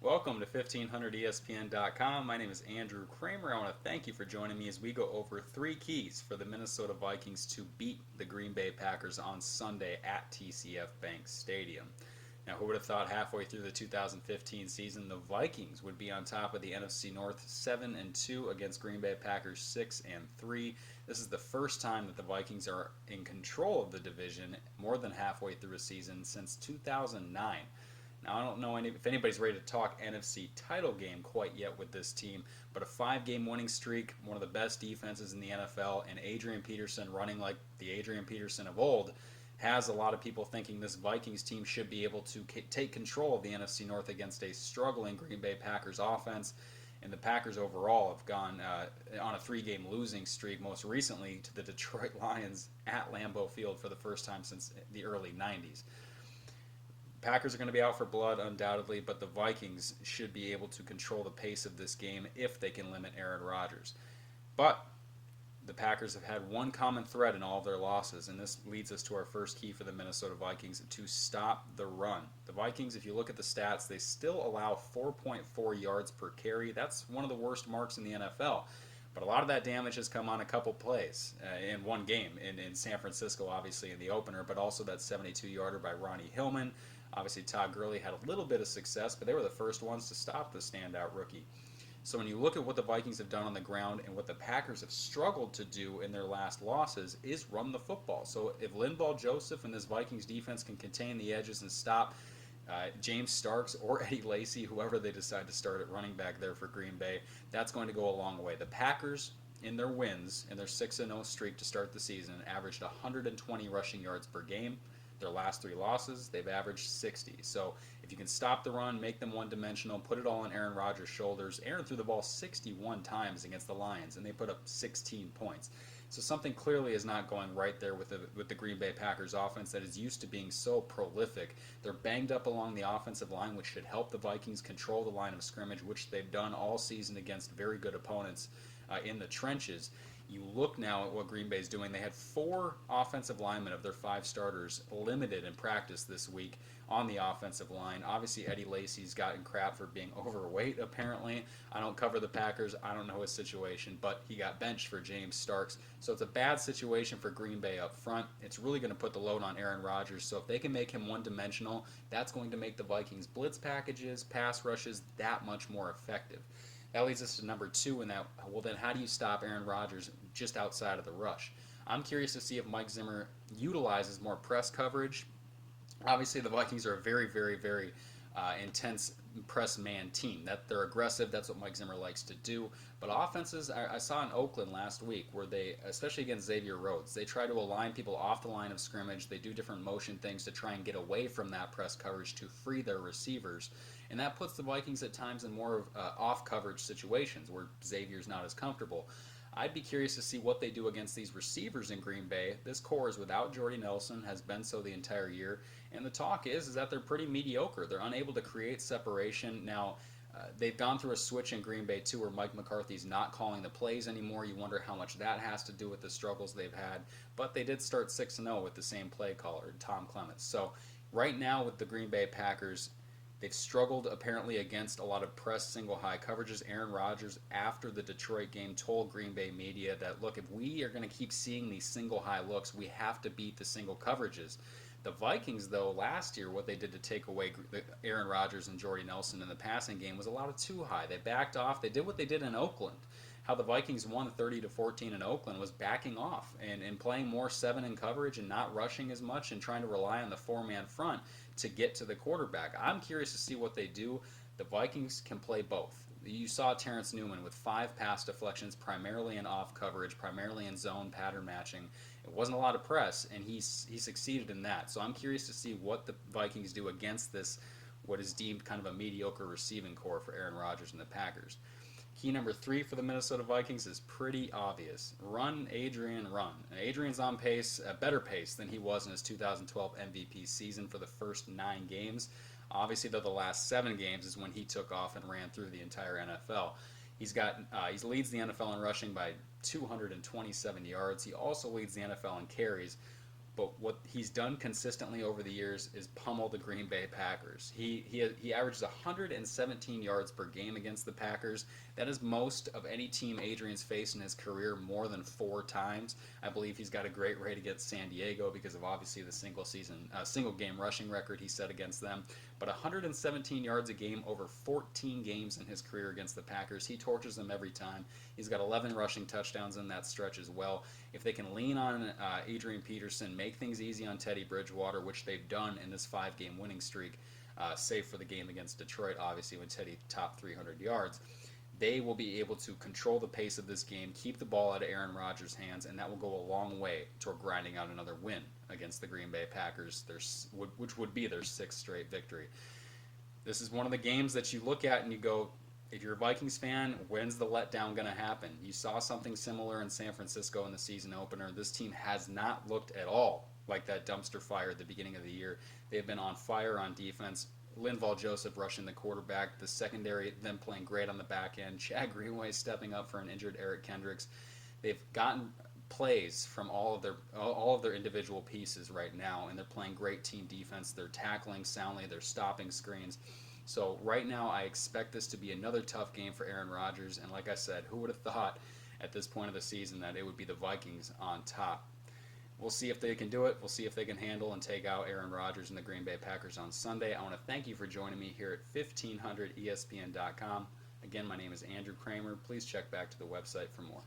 Welcome to 1500ESPN.com. My name is Andrew Krammer. I want to thank you for joining me as we go over three keys for the Minnesota Vikings to beat the Green Bay Packers on Sunday at TCF Bank Stadium. Now, who would have thought halfway through the 2015 season the Vikings would be on top of the NFC North 7-2 against Green Bay Packers 6-3. This is the first time that the Vikings are in control of the division more than halfway through a season since 2009. Now, I don't know if anybody's ready to talk NFC title game quite yet with this team, but a five-game winning streak, one of the best defenses in the NFL, and Adrian Peterson running like the Adrian Peterson of old has a lot of people thinking this Vikings team should be able to take control of the NFC North against a struggling Green Bay Packers offense. And the Packers overall have gone on a three-game losing streak, most recently to the Detroit Lions at Lambeau Field for the first time since the early 90s. Packers are going to be out for blood, undoubtedly, but the Vikings should be able to control the pace of this game if they can limit Aaron Rodgers. But the Packers have had one common thread in all of their losses, and this leads us to our first key for the Minnesota Vikings to stop the run. The Vikings, if you look at the stats, they still allow 4.4 yards per carry. That's one of the worst marks in the NFL. But a lot of that damage has come on a couple plays in one game in San Francisco, obviously, in the opener, but also that 72-yarder by Ronnie Hillman. Obviously, Todd Gurley had a little bit of success, but they were the first ones to stop the standout rookie. So when you look at what the Vikings have done on the ground and what the Packers have struggled to do in their last losses is run the football. So if Linval Joseph and this Vikings defense can contain the edges and stop James Starks or Eddie Lacy, whoever they decide to start at running back there for Green Bay, that's going to go a long way. The Packers, in their wins, in their 6-0 streak to start the season, averaged 120 rushing yards per game. Their last three losses, they've averaged 60. So if you can stop the run, make them one-dimensional, put it all on Aaron Rodgers' shoulders. Aaron threw the ball 61 times against the Lions, and they put up 16 points. So something clearly is not going right there with the Green Bay Packers offense that is used to being so prolific. They're banged up along the offensive line, which should help the Vikings control the line of scrimmage, which they've done all season against very good opponents in the trenches. You look now at what Green Bay is doing. They had four offensive linemen of their five starters limited in practice this week on the offensive line. Obviously, Eddie Lacy's gotten crap for being overweight, apparently. I don't cover the Packers. I don't know his situation, but he got benched for James Starks. So it's a bad situation for Green Bay up front. It's really going to put the load on Aaron Rodgers. So if they can make him one-dimensional, that's going to make the Vikings blitz packages, pass rushes that much more effective. That leads us to number two in that, well, then how do you stop Aaron Rodgers just outside of the rush? I'm curious to see if Mike Zimmer utilizes more press coverage. Obviously, the Vikings are a very, very, very intense press man team. That they're aggressive. That's what Mike Zimmer likes to do. But offenses, I saw in Oakland last week where they, especially against Xavier Rhodes, they try to align people off the line of scrimmage. They do different motion things to try and get away from that press coverage to free their receivers. And that puts the Vikings at times in more of off coverage situations where Xavier's not as comfortable. I'd be curious to see what they do against these receivers in Green Bay. This core is without Jordy Nelson, has been so the entire year, and the talk is that they're pretty mediocre. They're unable to create separation. Now, they've gone through a switch in Green Bay too, where Mike McCarthy's not calling the plays anymore. You wonder how much that has to do with the struggles they've had. But they did start 6-0 with the same play caller, Tom Clements. So right now with the Green Bay Packers, they've struggled apparently against a lot of press single high coverages. Aaron Rodgers, after the Detroit game, told Green Bay media that, look, if we are going to keep seeing these single high looks, we have to beat the single coverages. The Vikings, though, last year, what they did to take away Aaron Rodgers and Jordy Nelson in the passing game was a lot of too high. They backed off. They did what they did in Oakland. How the Vikings won 30-14 in Oakland was backing off and playing more 7 in coverage and not rushing as much and trying to rely on the four-man front to get to the quarterback. I'm curious to see what they do. The Vikings can play both. You saw Terrence Newman with 5 pass deflections, primarily in off coverage, primarily in zone pattern matching. It wasn't a lot of press, and he succeeded in that. So I'm curious to see what the Vikings do against this, what is deemed kind of a mediocre receiving core for Aaron Rodgers and the Packers. Key number 3 for the Minnesota Vikings is pretty obvious. Run, Adrian, run. Adrian's on pace, a better pace than he was in his 2012 MVP season for the first 9 games. Obviously, though, the last 7 games is when he took off and ran through the entire NFL. He leads the NFL in rushing by 227 yards. He also leads the NFL in carries. But what he's done consistently over the years is pummel the Green Bay Packers. He averages 117 yards per game against the Packers. That is most of any team Adrian's faced in his career, more than 4 times. I believe he's got a great rate against San Diego because of obviously the single game rushing record he set against them. But 117 yards a game over 14 games in his career against the Packers. He torches them every time. He's got 11 rushing touchdowns in that stretch as well. If they can lean on Adrian Peterson, make things easy on Teddy Bridgewater, which they've done in this 5-game winning streak, save for the game against Detroit, obviously, when Teddy topped 300 yards, they will be able to control the pace of this game, keep the ball out of Aaron Rodgers' hands, and that will go a long way toward grinding out another win against the Green Bay Packers, which would be their 6th straight victory. This is one of the games that you look at and you go, if you're a Vikings fan, when's the letdown going to happen? You saw something similar in San Francisco in the season opener. This team has not looked at all like that dumpster fire at the beginning of the year. They've been on fire on defense. Linval Joseph rushing the quarterback, the secondary them playing great on the back end, Chad Greenway stepping up for an injured Eric Kendricks. They've gotten plays from all of their individual pieces right now, and they're playing great team defense. They're tackling soundly, they're stopping screens. So right now, I expect this to be another tough game for Aaron Rodgers. And like I said, who would have thought at this point of the season that it would be the Vikings on top? We'll see if they can do it. We'll see if they can handle and take out Aaron Rodgers and the Green Bay Packers on Sunday. I want to thank you for joining me here at 1500ESPN.com. Again, my name is Andrew Krammer. Please check back to the website for more.